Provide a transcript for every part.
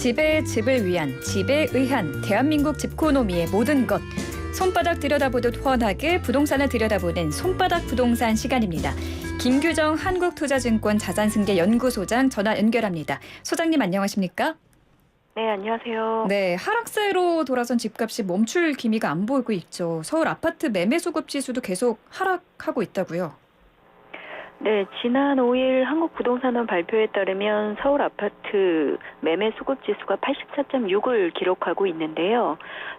집에 집을 위한 집에 의한 대한민국 집코노미의 모든 것. 손바닥 들여다보듯 훤하게 부동산을 들여다보는 손바닥 부동산 시간입니다. 김규정 한국투자증권 자산승계연구소장 전화 연결합니다. 소장님 안녕하십니까? 네, 안녕하세요. 네, 하락세로 돌아선 집값이 멈출 기미가 안 보이고 있죠. 서울 아파트 매매 수급 지수도 계속 하락하고 있다고요. 네, 지난 5일 한국부동산원 발표에 따르면 서울 아파트 매매 수급 지수가 84.6을 기록하고 있는데요.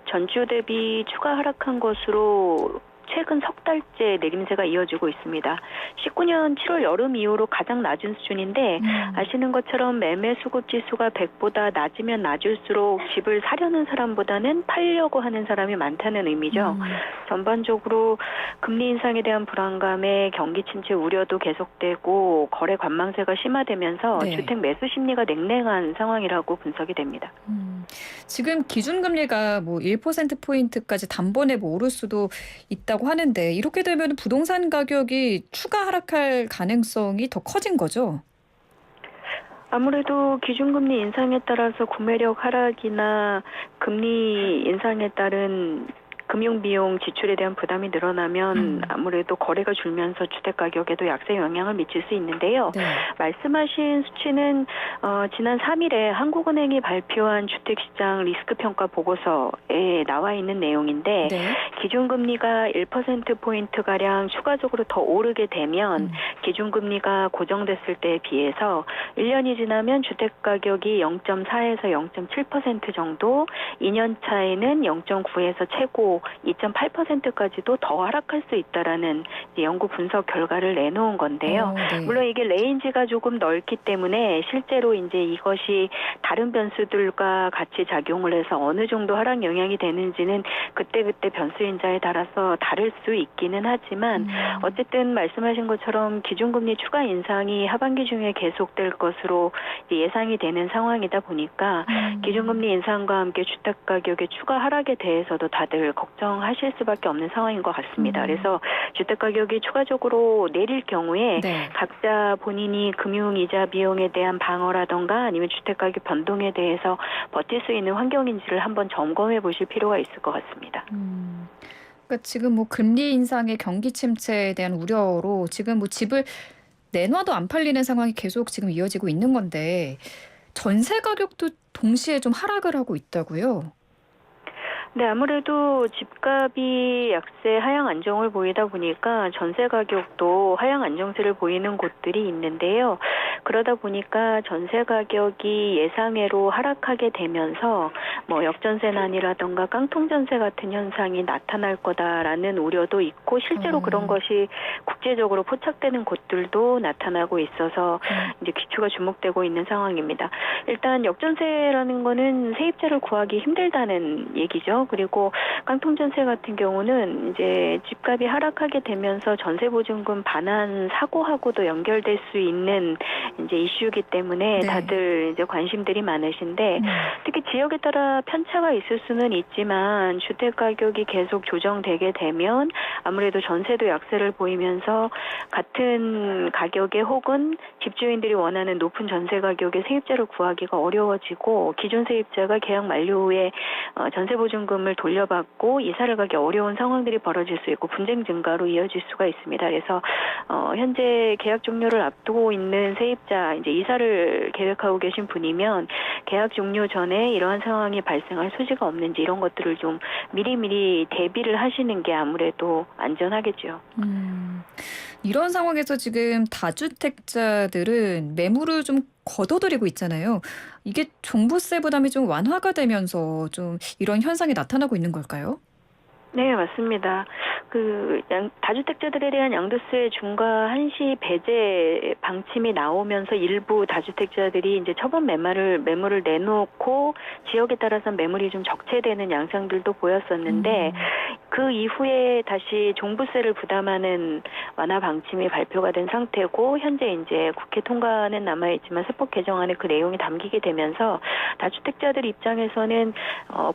전주 대비 추가 하락한 것으로 최근 석 달째 내림세가 이어지고 있습니다. 19년 7월 여름 이후로 가장 낮은 수준인데 아시는 것처럼 매매 수급 지수가 100보다 낮으면 낮을수록 집을 사려는 사람보다는 팔려고 하는 사람이 많다는 의미죠. 전반적으로 금리 인상에 대한 불안감에 경기 침체 우려도 계속되고 거래 관망세가 심화되면서 네. 주택 매수 심리가 냉랭한 상황이라고 분석이 됩니다. 지금 기준금리가 1%포인트까지 단번에 오를 수도 있다고 하는데 이렇게 되면 부동산 가격이 추가 하락할 가능성이 더 커진 거죠? 아무래도 기준금리 인상에 따라서 구매력 하락이나 금리 인상에 따른 금융비용 지출에 대한 부담이 늘어나면 아무래도 거래가 줄면서 주택가격에도 약세 영향을 미칠 수 있는데요. 네. 말씀하신 수치는 지난 3일에 한국은행이 발표한 주택시장 리스크평가 보고서에 나와 있는 내용인데 네. 기준금리가 1%포인트가량 추가적으로 더 오르게 되면 기준금리가 고정됐을 때에 비해서 1년이 지나면 주택가격이 0.4에서 0.7% 정도, 2년 차에는 0.9에서 최고 2.8%까지도 더 하락할 수 있다라는 연구 분석 결과를 내놓은 건데요. 네. 물론 이게 레인지가 조금 넓기 때문에 실제로 이제 이것이 다른 변수들과 같이 작용을 해서 어느 정도 하락 영향이 되는지는 그때그때 변수인자에 따라서 다를 수 있기는 하지만 어쨌든 말씀하신 것처럼 기준금리 추가 인상이 하반기 중에 계속될 것으로 예상이 되는 상황이다 보니까 기준금리 인상과 함께 주택가격의 추가 하락에 대해서도 다들 걱정하실 수밖에 없는 상황인 것 같습니다. 그래서 주택가격이 추가적으로 내릴 경우에 네. 각자 본인이 금융이자 비용에 대한 방어라던가 아니면 주택가격 변동에 대해서 버틸 수 있는 환경인지를 한번 점검해 보실 필요가 있을 것 같습니다. 그러니까 지금 금리 인상의 경기 침체에 대한 우려로 지금 집을 내놔도 안 팔리는 상황이 계속 지금 이어지고 있는 건데 전세 가격도 동시에 좀 하락을 하고 있다고요? 네, 아무래도 집값이 약세 하향 안정을 보이다 보니까 전세 가격도 하향 안정세를 보이는 곳들이 있는데요. 그러다 보니까 전세 가격이 예상외로 하락하게 되면서 역전세난이라던가 깡통전세 같은 현상이 나타날 거다라는 우려도 있고 실제로 그런 것이 국제적으로 포착되는 곳들도 나타나고 있어서 이제 귀추가 주목되고 있는 상황입니다. 일단 역전세라는 거는 세입자를 구하기 힘들다는 얘기죠. 그리고 깡통전세 같은 경우는 이제 집값이 하락하게 되면서 전세보증금 반환 사고하고도 연결될 수 있는 이제 이슈이기 때문에 네. 다들 이제 관심들이 많으신데 특히 지역에 따라 편차가 있을 수는 있지만 주택 가격이 계속 조정되게 되면 아무래도 전세도 약세를 보이면서 같은 가격에 혹은 집주인들이 원하는 높은 전세 가격에 세입자를 구하기가 어려워지고 기존 세입자가 계약 만료 후에 전세보증금을 돌려받고 이사를 가기 어려운 상황들이 벌어질 수 있고 분쟁 증가로 이어질 수가 있습니다. 그래서 현재 계약 종료를 앞두고 있는 세입자 이제 이사를 계획하고 계신 분이면 계약 종료 전에 이러한 상황이 발생할 소지가 없는지 이런 것들을 좀 미리미리 대비를 하시는 게 아무래도 안전하겠죠. 이런 상황에서 지금 다주택자들은 매물을 좀 거둬들이고 있잖아요. 이게 종부세 부담이 좀 완화가 되면서 좀 이런 현상이 나타나고 있는 걸까요? 네, 맞습니다. 다주택자들에 대한 양도세 중과 한시 배제 방침이 나오면서 일부 다주택자들이 이제 처분 매물을 내놓고 지역에 따라서 매물이 좀 적체되는 양상들도 보였었는데 그 이후에 다시 종부세를 부담하는 완화 방침이 발표가 된 상태고 현재 이제 국회 통과는 남아있지만 세법 개정안에 그 내용이 담기게 되면서 다주택자들 입장에서는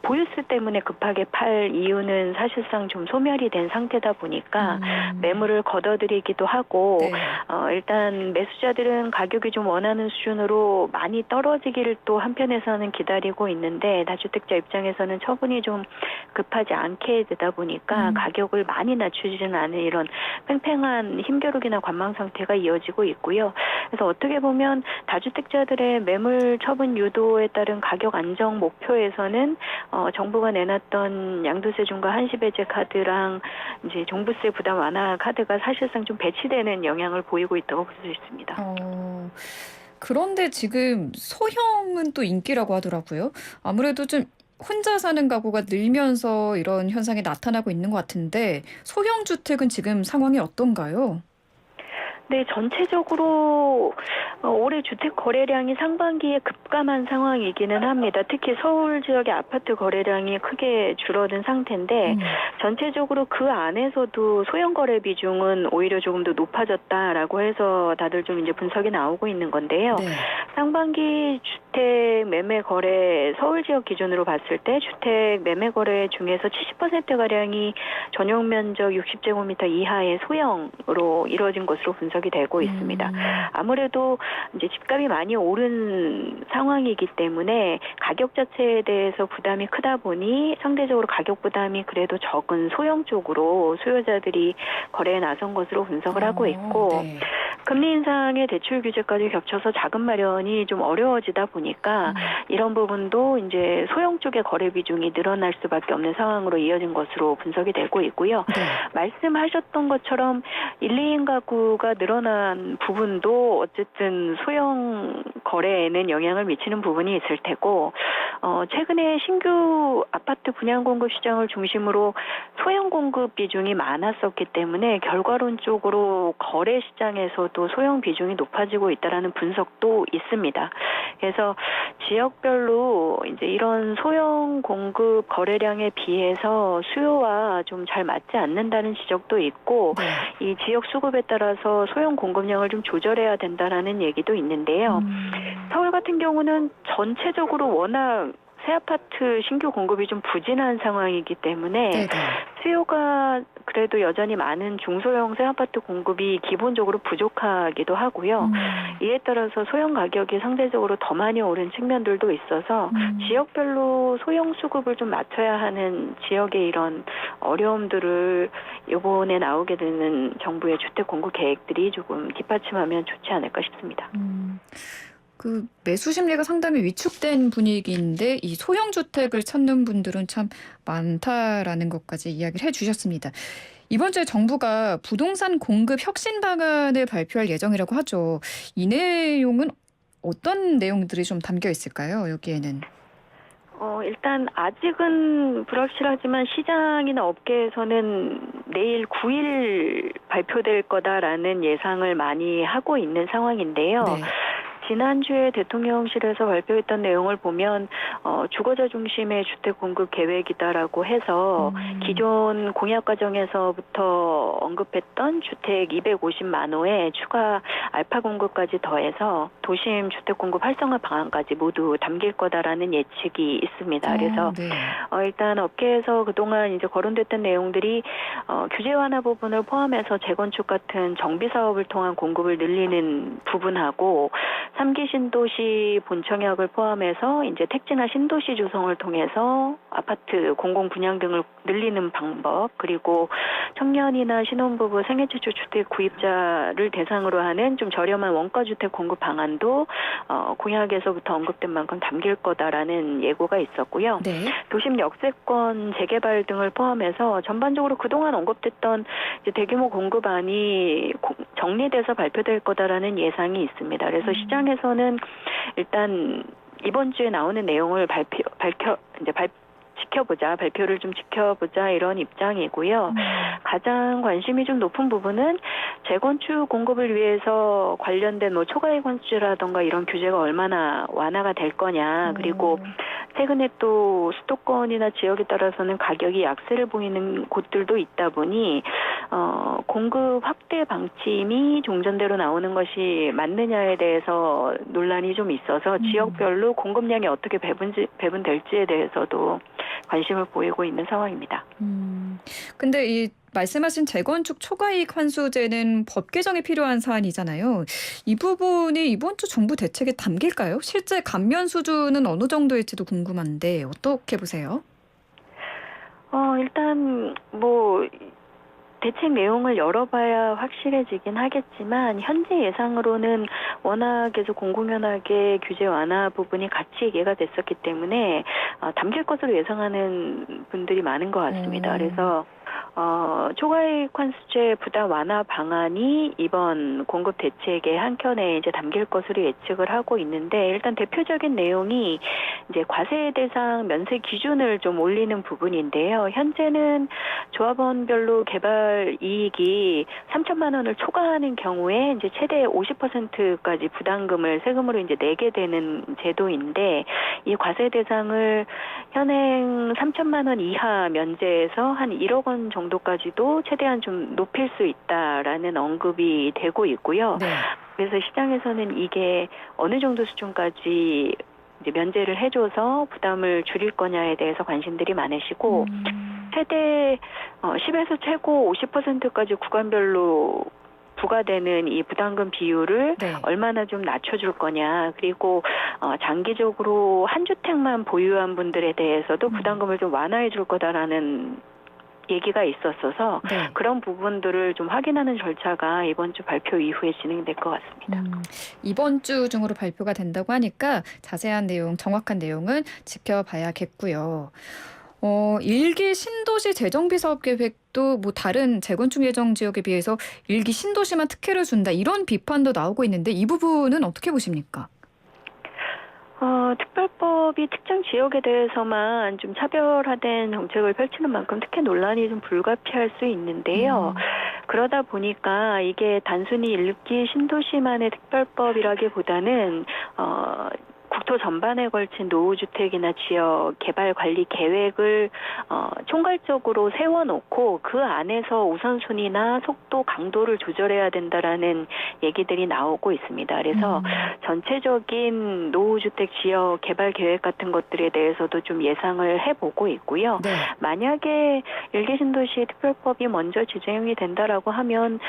보유세 때문에 급하게 팔 이유는 사실상 좀 소멸이 된 상태다 보니까 매물을 걷어들이기도 하고 네. 일단 매수자들은 가격이 좀 원하는 수준으로 많이 떨어지기를 또 한편에서는 기다리고 있는데 다주택자 입장에서는 처분이 좀 급하지 않게 되다 보니까 가격을 많이 낮추지는 않은 이런 팽팽한 힘겨루기나 관망 상태가 이어지고 있고요. 그래서 어떻게 보면 다주택자들의 매물 처분 유도에 따른 가격 안정 목표에서는 정부가 내놨던 양도세 중과 한시배제 카드랑 이제 종부세 부담 완화 카드가 사실상 좀 배치되는 영향을 보이고 있다고 볼 수 있습니다. 그런데 지금 소형은 또 인기라고 하더라고요. 아무래도 좀 혼자 사는 가구가 늘면서 이런 현상이 나타나고 있는 것 같은데 소형 주택은 지금 상황이 어떤가요? 네, 전체적으로 올해 주택 거래량이 상반기에 급감한 상황이기는 합니다. 특히 서울 지역의 아파트 거래량이 크게 줄어든 상태인데 전체적으로 그 안에서도 소형 거래 비중은 오히려 조금 더 높아졌다라고 해서 다들 좀 이제 분석이 나오고 있는 건데요. 네. 상반기 주택 매매 거래 서울 지역 기준으로 봤을 때 주택 매매 거래 중에서 70%가량이 전용 면적 60제곱미터 이하의 소형으로 이루어진 것으로 분석이 되고 있습니다. 아무래도 이제 집값이 많이 오른 상황이기 때문에 가격 자체에 대해서 부담이 크다 보니 상대적으로 가격 부담이 그래도 적은 소형 쪽으로 수요자들이 거래에 나선 것으로 분석을 하고 있고 네. 금리 인상의 대출 규제까지 겹쳐서 자금 마련이 좀 어려워지다 보니까 이런 부분도 이제 소형 쪽의 거래 비중이 늘어날 수밖에 없는 상황으로 이어진 것으로 분석이 되고 있고요. 네. 말씀하셨던 것처럼 1, 2인 가구가 늘어난 부분도 어쨌든 소형 거래에는 영향을 미치는 부분이 있을 테고 최근에 신규 아파트 분양 공급 시장을 중심으로 소형 공급 비중이 많았었기 때문에 결과론적으로 거래 시장에서도 소형 비중이 높아지고 있다라는 분석도 있습니다. 그래서 지역별로 이제 이런 소형 공급 거래량에 비해서 수요와 좀 잘 맞지 않는다는 지적도 있고 이 지역 수급에 따라서 소형 공급량을 좀 조절해야 된다라는 얘기도 있는데요. 서울 같은 경우는 전체적으로 워낙 새 아파트 신규 공급이 좀 부진한 상황이기 때문에 네네. 수요가 그래도 여전히 많은 중소형 새 아파트 공급이 기본적으로 부족하기도 하고요. 이에 따라서 소형 가격이 상대적으로 더 많이 오른 측면들도 있어서 지역별로 소형 수급을 좀 맞춰야 하는 지역의 이런 어려움들을 이번에 나오게 되는 정부의 주택 공급 계획들이 조금 뒷받침하면 좋지 않을까 싶습니다. 그 매수 심리가 상당히 위축된 분위기인데 이 소형 주택을 찾는 분들은 참 많다라는 것까지 이야기를 해주셨습니다. 이번 주에 정부가 부동산 공급 혁신 방안을 발표할 예정이라고 하죠. 이 내용은 어떤 내용들이 좀 담겨 있을까요? 여기에는. 일단 아직은 불확실하지만 시장이나 업계에서는 내일 9일 발표될 거다라는 예상을 많이 하고 있는 상황인데요. 네. 지난주에 대통령실에서 발표했던 내용을 보면 주거자 중심의 주택 공급 계획이다라고 해서 기존 공약 과정에서부터 언급했던 주택 250만 호에 추가 알파 공급까지 더해서 도심 주택 공급 활성화 방안까지 모두 담길 거다라는 예측이 있습니다. 그래서 네. 일단 업계에서 그동안 이제 거론됐던 내용들이 규제 완화 부분을 포함해서 재건축 같은 정비 사업을 통한 공급을 늘리는 부분하고 3기 신도시 본청약을 포함해서 이제 택지나 신도시 조성을 통해서 아파트 공공 분양 등을 늘리는 방법, 그리고 청년이나 신혼부부 생애 최초 주택 구입자를 대상으로 하는 좀 저렴한 원가 주택 공급 방안도 공약에서부터 언급된 만큼 담길 거다라는 예고가 있었고요. 네. 도심 역세권 재개발 등을 포함해서 전반적으로 그동안 언급됐던 이제 대규모 공급안이 정리돼서 발표될 거다라는 예상이 있습니다. 그래서 시장에서는 일단 이번 주에 나오는 내용을 발표를 좀 지켜보자 이런 입장이고요. 가장 관심이 좀 높은 부분은 재건축 공급을 위해서 관련된 초과이익 관수제라던가 이런 규제가 얼마나 완화가 될 거냐, 그리고 최근에 또 수도권이나 지역에 따라서는 가격이 약세를 보이는 곳들도 있다 보니 공급 확대 방침이 종전대로 나오는 것이 맞느냐에 대해서 논란이 좀 있어서 지역별로 공급량이 어떻게 배분될지에 대해서도 관심을 보이고 있는 상황입니다. 근데 이 말씀하신 재건축 초과이익 환수제는 법 개정이 필요한 사안이잖아요. 이 부분이 이번 주 정부 대책에 담길까요? 실제 감면 수준은 어느 정도일지도 궁금한데 어떻게 보세요? 일단 대책 내용을 열어봐야 확실해지긴 하겠지만 현재 예상으로는 워낙에서 공공연하게 규제 완화 부분이 같이 얘기가 됐었기 때문에 담길 것으로 예상하는 분들이 많은 것 같습니다. 그래서 초과이익 환수제 부담 완화 방안이 이번 공급 대책의 한켠에 이제 담길 것으로 예측을 하고 있는데 일단 대표적인 내용이 이제 과세 대상 면세 기준을 좀 올리는 부분인데요. 현재는 조합원별로 개발 이익이 3천만 원을 초과하는 경우에 이제 최대 50%까지 부담금을 세금으로 이제 내게 되는 제도인데 이 과세 대상을 현행 3천만 원 이하 면제에서 한 1억 원 정도까지도 최대한 좀 높일 수 있다라는 언급이 되고 있고요. 네. 그래서 시장에서는 이게 어느 정도 수준까지 이제 면제를 해줘서 부담을 줄일 거냐에 대해서 관심들이 많으시고 최대 10에서 최고 50%까지 구간별로 부과되는 이 부담금 비율을 네. 얼마나 좀 낮춰줄 거냐. 그리고 장기적으로 한 주택만 보유한 분들에 대해서도 부담금을 좀 완화해 줄 거다라는 얘기가 있었어서 네. 그런 부분들을 좀 확인하는 절차가 이번 주 발표 이후에 진행될 것 같습니다. 이번 주 중으로 발표가 된다고 하니까 자세한 내용, 정확한 내용은 지켜봐야겠고요. 1기 신도시 재정비 사업 계획도 다른 재건축 예정 지역에 비해서 1기 신도시만 특혜를 준다 이런 비판도 나오고 있는데 이 부분은 어떻게 보십니까? 특별법이 특정 지역에 대해서만 좀 차별화된 정책을 펼치는 만큼 특혜 논란이 좀 불가피할 수 있는데요. 그러다 보니까 이게 단순히 1기 신도시만의 특별법이라기보다는 국토 전반에 걸친 노후주택이나 지역 개발 관리 계획을 총괄적으로 세워놓고 그 안에서 우선순위나 속도, 강도를 조절해야 된다라는 얘기들이 나오고 있습니다. 그래서 전체적인 노후주택 지역 개발 계획 같은 것들에 대해서도 좀 예상을 해보고 있고요. 네. 만약에 일개 신도시 특별법이 먼저 지정이 된다라고 하면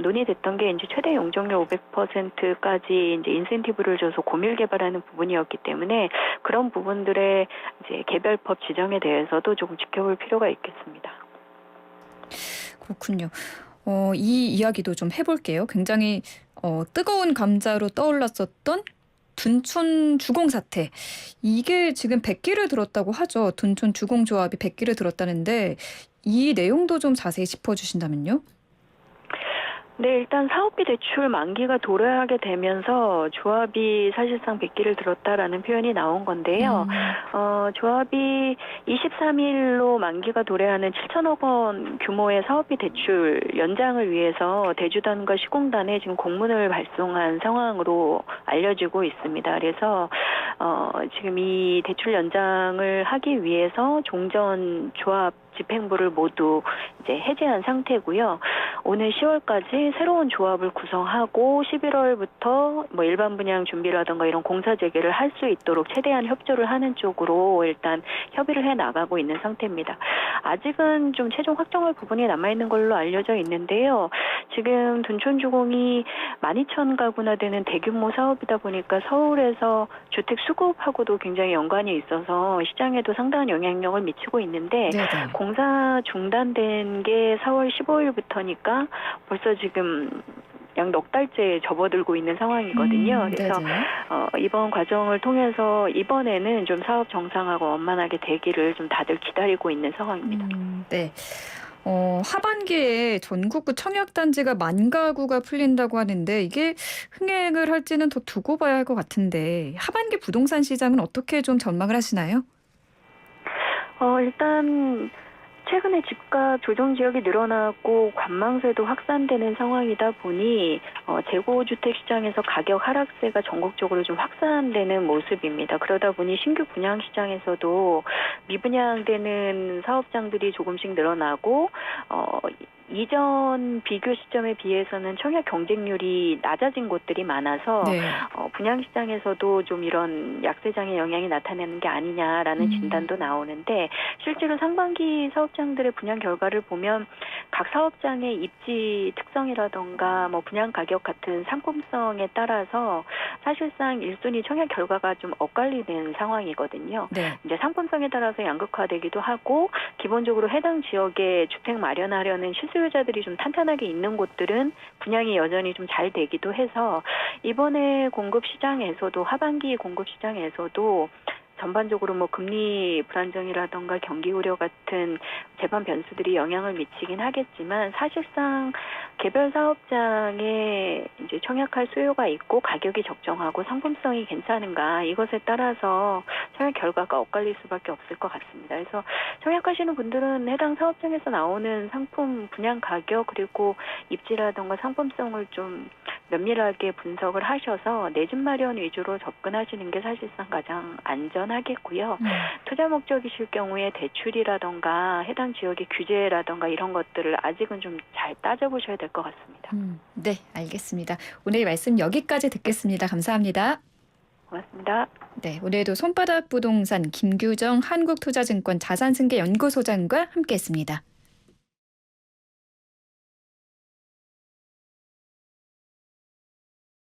논의됐던 게 이제 최대 용적률 500%까지 이제 인센티브를 줘서 고밀 개발하는 부분이었기 때문에 그런 부분들의 이제 개별법 지정에 대해서도 조금 지켜볼 필요가 있겠습니다. 그렇군요. 이 이야기도 좀 해볼게요. 굉장히 뜨거운 감자로 떠올랐었던 둔촌 주공 사태. 이게 지금 100기를 들었다고 하죠. 둔촌 주공조합이 100기를 들었다는데 이 내용도 좀 자세히 짚어주신다면요. 네, 일단 사업비 대출 만기가 도래하게 되면서 조합이 사실상 100기를 들었다라는 표현이 나온 건데요. 조합이 23일로 만기가 도래하는 7천억 원 규모의 사업비 대출 연장을 위해서 대주단과 시공단에 지금 공문을 발송한 상황으로 알려지고 있습니다. 그래서 지금 이 대출 연장을 하기 위해서 종전 조합 집행부를 모두 이제 해제한 상태고요. 오늘 10월까지 새로운 조합을 구성하고 11월부터 일반 분양 준비라든가 이런 공사 재개를 할 수 있도록 최대한 협조를 하는 쪽으로 일단 협의를 해 나가고 있는 상태입니다. 아직은 좀 최종 확정할 부분이 남아 있는 걸로 알려져 있는데요. 지금 둔촌주공이 12,000가구나 되는 대규모 사업이다 보니까 서울에서 주택 수급하고도 굉장히 연관이 있어서 시장에도 상당한 영향력을 미치고 있는데 네네. 공사 중단된 게 4월 15일부터니까 벌써 지금 약 넉 달째 접어들고 있는 상황이거든요. 그래서 이번 과정을 통해서 이번에는 좀 사업 정상화가 원만하게 되기를 좀 다들 기다리고 있는 상황입니다. 네. 하반기에 전국구 청약단지가 10,000가구가 풀린다고 하는데 이게 흥행을 할지는 더 두고 봐야 할 것 같은데 하반기 부동산 시장은 어떻게 좀 전망을 하시나요? 일단 최근에 집값 조정 지역이 늘어나고 관망세도 확산되는 상황이다 보니 재고주택 시장에서 가격 하락세가 전국적으로 좀 확산되는 모습입니다. 그러다 보니 신규 분양 시장에서도 미분양되는 사업장들이 조금씩 늘어나고 이전 비교 시점에 비해서는 청약 경쟁률이 낮아진 곳들이 많아서 네. 분양 시장에서도 좀 이런 약세장의 영향이 나타나는 게 아니냐라는 진단도 나오는데 실제로 상반기 사업장들의 분양 결과를 보면 각 사업장의 입지 특성이라던가 뭐 분양 가격 같은 상품성에 따라서 사실상 1순위 청약 결과가 좀 엇갈리는 상황이거든요. 네. 이제 상품성에 따라서 양극화되기도 하고 기본적으로 해당 지역에 주택 마련하려는 실수요자들이 좀 탄탄하게 있는 곳들은 분양이 여전히 좀 잘 되기도 해서 이번에 공급 시장에서도 하반기 공급 시장에서도 전반적으로 뭐 금리 불안정이라던가 경기 우려 같은 재반 변수들이 영향을 미치긴 하겠지만 사실상 개별 사업장에 이제 청약할 수요가 있고 가격이 적정하고 상품성이 괜찮은가 이것에 따라서 청약 결과가 엇갈릴 수밖에 없을 것 같습니다. 그래서 청약하시는 분들은 해당 사업장에서 나오는 상품 분양 가격 그리고 입지라던가 상품성을 좀 면밀하게 분석을 하셔서 내 집 마련 위주로 접근하시는 게 사실상 가장 안전하겠고요. 투자 목적이실 경우에 대출이라던가 해당 지역의 규제라던가 이런 것들을 아직은 좀 잘 따져보셔야 될 것 같습니다. 네, 알겠습니다. 오늘 말씀 여기까지 듣겠습니다. 감사합니다. 고맙습니다. 네, 오늘도 손바닥 부동산 김규정 한국투자증권 자산승계연구소장과 함께했습니다.